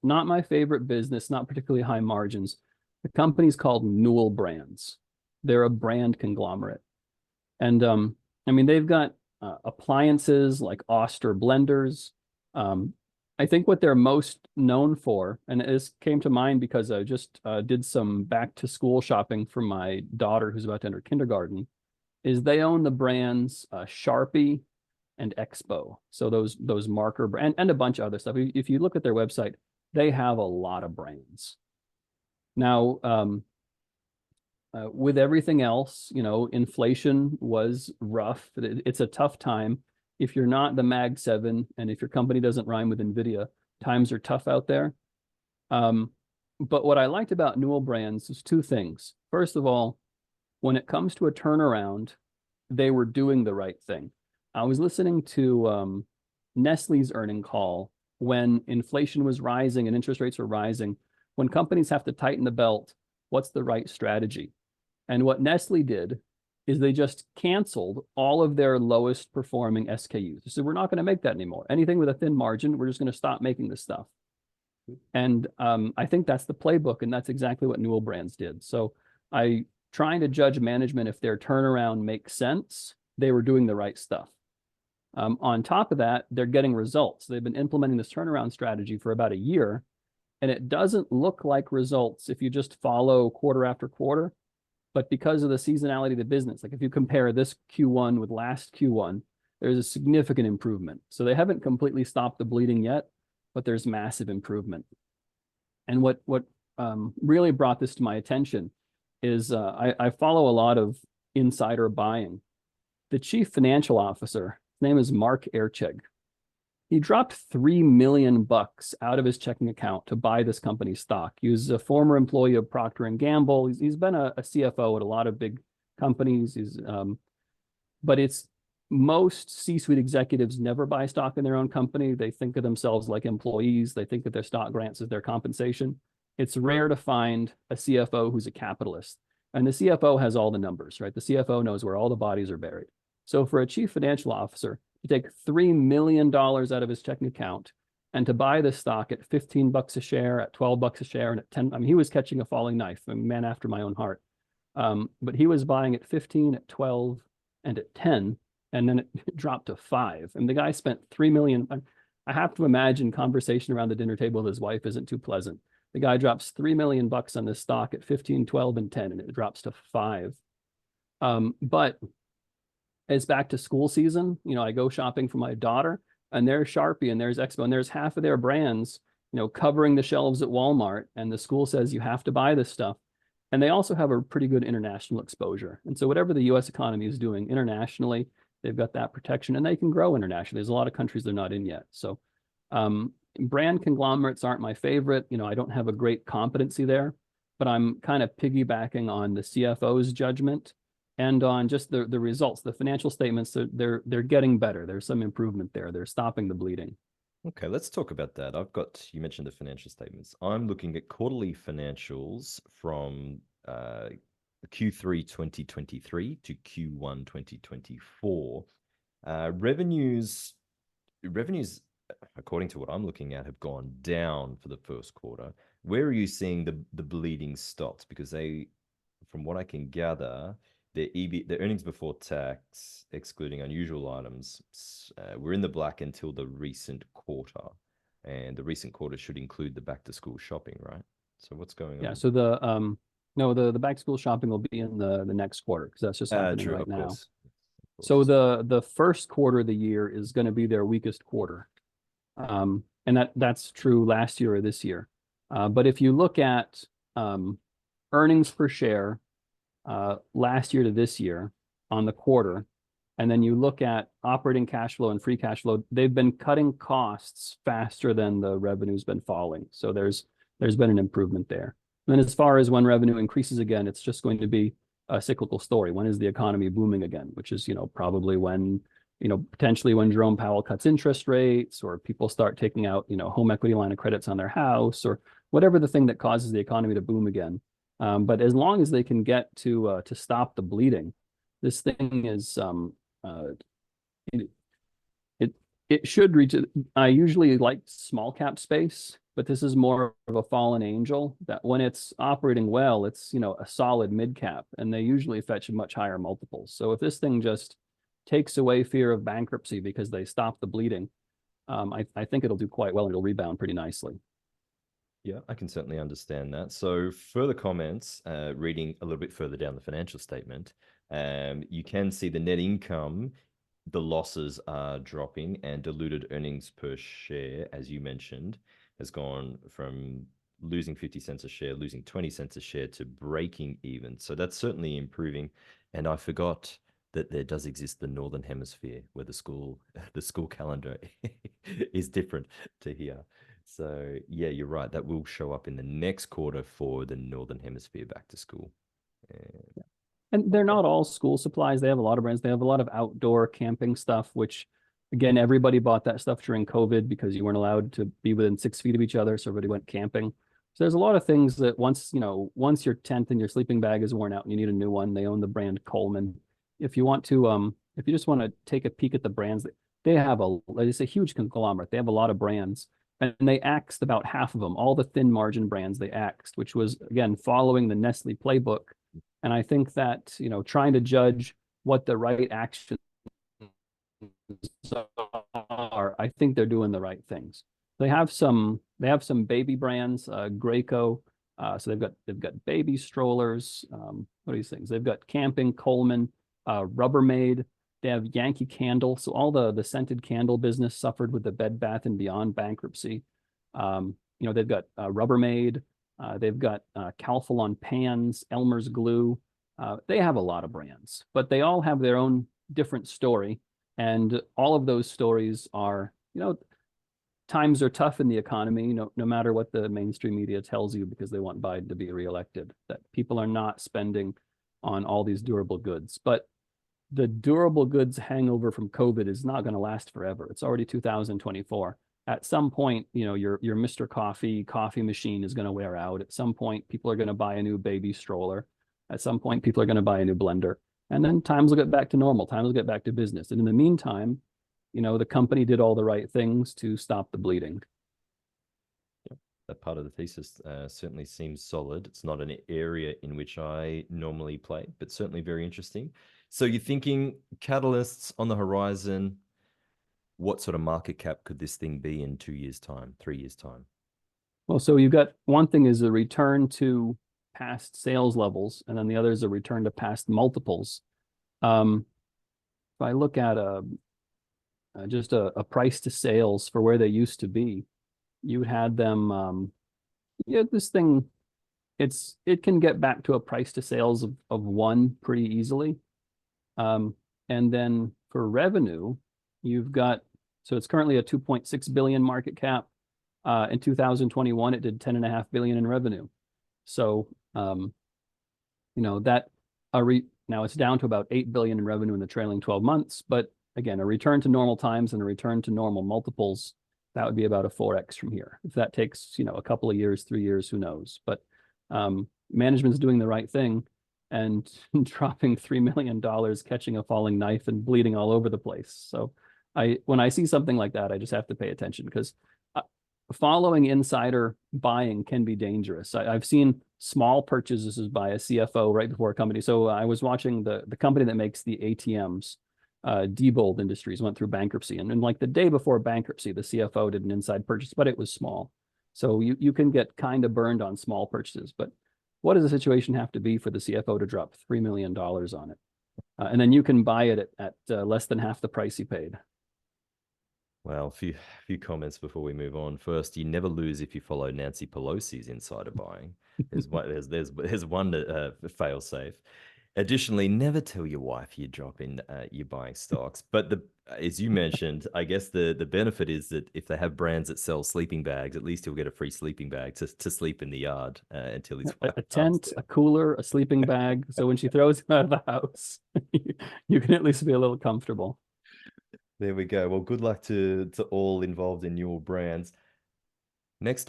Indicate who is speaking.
Speaker 1: not my favorite business, not particularly high margins. The company's called Newell Brands. They're a brand conglomerate. And I mean, they've got appliances like Oster blenders. I think what they're most known for, and this came to mind because I just did some back to school shopping for my daughter who's about to enter kindergarten, is they own the brands Sharpie and Expo. So those marker and a bunch of other stuff. If you look at their website, they have a lot of brands. Now, with everything else, you know, inflation was rough. It's a tough time. If you're not the Mag 7 and if your company doesn't rhyme with NVIDIA, times are tough out there. But what I liked about Newell Brands is two things. First of all, when it comes to a turnaround, they were doing the right thing. I was listening to Nestle's earning call when inflation was rising and interest rates were rising. When companies have to tighten the belt, what's the right strategy? And what Nestle did is they just canceled all of their lowest performing SKUs. So we're not going to make that anymore. Anything with a thin margin, we're just going to stop making this stuff. And I think that's the playbook, and that's exactly what Newell Brands did. So trying to judge management if their turnaround makes sense, they were doing the right stuff. On top of that, they're getting results. They've been implementing this turnaround strategy for about a year, and it doesn't look like results if you just follow quarter after quarter. But because of the seasonality of the business, like if you compare this Q1 with last Q1, there's a significant improvement. So they haven't completely stopped the bleeding yet, but there's massive improvement. And what really brought this to my attention is I follow a lot of insider buying. The chief financial officer, his name is Mark Ercheg. He dropped $3 million out of his checking account to buy this company's stock. He was a former employee of Procter & Gamble. He's been a CFO at a lot of big companies. But it's most C-suite executives never buy stock in their own company. They think of themselves like employees. They think of their stock grants as their compensation. It's rare to find a CFO who's a capitalist. And the CFO has all the numbers, right? The CFO knows where all the bodies are buried. So for a chief financial officer, to take $3 million out of his checking account and to buy this stock at 15 bucks a share, at 12 bucks a share, and at 10, I mean, he was catching a falling knife, a man after my own heart. But he was buying at 15, at 12, and at 10, and then it dropped to 5. And the guy spent $3 million. I have to imagine conversation around the dinner table with his wife isn't too pleasant. The guy drops $3 million on this stock at 15, 12, and 10, and it drops to 5. But it's back to school season. You know, I go shopping for my daughter, and there's Sharpie and there's Expo, and there's half of their brands, you know, covering the shelves at Walmart. And the school says you have to buy this stuff. And they also have a pretty good international exposure. And so whatever the US economy is doing internationally, they've got that protection, and they can grow internationally. There's a lot of countries they're not in yet. So brand conglomerates aren't my favorite. You know, I don't have a great competency there, but I'm kind of piggybacking on the CFO's judgment and on just the results, the financial statements. They're getting better. There's some improvement there. They're stopping the bleeding.
Speaker 2: Okay, let's talk about that. You mentioned the financial statements. I'm looking at quarterly financials from Q3 2023 to Q1 2024. Revenues, according to what I'm looking at, have gone down for the first quarter. Where are you seeing the bleeding stopped? Because from what I can gather, the earnings before tax, excluding unusual items, were in the black until the recent quarter, and the recent quarter should include the back to school shopping, right? So what's going on?
Speaker 1: Yeah. So the back to school shopping will be in the next quarter, because that's just happening right now.
Speaker 2: Course.
Speaker 1: So the first quarter of the year is going to be their weakest quarter, and that's true last year or this year. But if you look at earnings per share last year to this year on the quarter, and then you look at operating cash flow and free cash flow, they've been cutting costs faster than the revenue's been falling. So there's been an improvement there. And then as far as when revenue increases again, it's just going to be a cyclical story. When is the economy booming again? Which is, you know, probably when, you know, potentially when Jerome Powell cuts interest rates, or people start taking out, you know, home equity line of credits on their house, or whatever the thing that causes the economy to boom again. But as long as they can get to stop the bleeding, this thing is it should reach. I usually like small cap space, but this is more of a fallen angel that when it's operating well, it's, a solid mid cap, and they usually fetch much higher multiples. So if this thing just takes away fear of bankruptcy because they stop the bleeding, I think it'll do quite well and it'll rebound pretty nicely.
Speaker 2: Yeah, I can certainly understand that. So further comments, reading a little bit further down the financial statement, you can see the net income, the losses are dropping, and diluted earnings per share, as you mentioned, has gone from losing 50 cents a share, losing 20 cents a share, to breaking even. So that's certainly improving. And I forgot that there does exist the Northern Hemisphere where the school calendar is different to here. So yeah, you're right. That will show up in the next quarter for the Northern Hemisphere back to school.
Speaker 1: And they're not all school supplies. They have a lot of brands. They have a lot of outdoor camping stuff, which again, everybody bought that stuff during COVID because you weren't allowed to be within 6 feet of each other. So everybody went camping. So there's a lot of things that once your tent and your sleeping bag is worn out and you need a new one, they own the brand Coleman. If you want to, if you just want to take a peek at the brands, they have it's a huge conglomerate. They have a lot of brands, and they axed about half of them. All the thin margin brands they axed, which was again following the Nestle playbook. And I think that, trying to judge what the right actions are, I think they're doing the right things. They have some baby brands, Graco. So they've got baby strollers. What are these things? They've got camping, Coleman, Rubbermaid. They have Yankee Candle. So all the scented candle business suffered with the Bed Bath and Beyond bankruptcy. They've got Rubbermaid. They've got Calphalon pans, Elmer's glue. They have a lot of brands, but they all have their own different story. And all of those stories are, times are tough in the economy, no matter what the mainstream media tells you, because they want Biden to be reelected, that people are not spending on all these durable goods. But the durable goods hangover from COVID is not going to last forever. It's already 2024. At some point, your Mr. coffee machine is going to wear out. At some point, people are going to buy a new baby stroller. At some point, people are going to buy a new blender. And then times will get back to normal. Times will get back to business. And in the meantime, the company did all the right things to stop the bleeding.
Speaker 2: That part of the thesis certainly seems solid. It's not an area in which I normally play, but certainly very interesting. So you're thinking catalysts on the horizon. What sort of market cap could this thing be in 2 years' time, 3 years' time?
Speaker 1: Well, so you've got one thing is a return to past sales levels, and then the other is a return to past multiples. If I look at just a price to sales for where they used to be, you had them, this thing, it can get back to a price to sales of 1 pretty easily. And then for revenue, you've got, so it's currently a 2.6 billion market cap. In 2021, it did 10.5 billion in revenue. So, now it's down to about 8 billion in revenue in the trailing 12 months. But again, a return to normal times and a return to normal multiples, that would be about a 4x from here. If that takes, a couple of years, 3 years, who knows? But management's doing the right thing and dropping $3 million, catching a falling knife and bleeding all over the place. So when I see something like that, I just have to pay attention, because following insider buying can be dangerous. I've seen small purchases by a CFO right before a company. So I was watching the company that makes the ATMs, Diebold Industries, went through bankruptcy. And like the day before bankruptcy, the CFO did an inside purchase, but it was small. So you can get kind of burned on small purchases. But what does the situation have to be for the CFO to drop $3 million on it? And then you can buy it at less than half the price he paid.
Speaker 2: Well, a few comments before we move on. First, you never lose if you follow Nancy Pelosi's insider buying. There's one fail safe. Additionally, never tell your wife you're buying stocks. But as you mentioned, I guess the benefit is that if they have brands that sell sleeping bags, at least he'll get a free sleeping bag to sleep in the yard until his wife
Speaker 1: a tent, a cooler, a sleeping bag. So when she throws him out of the house, you can at least be a little comfortable.
Speaker 2: There we go. Well, good luck to all involved in your brands. Next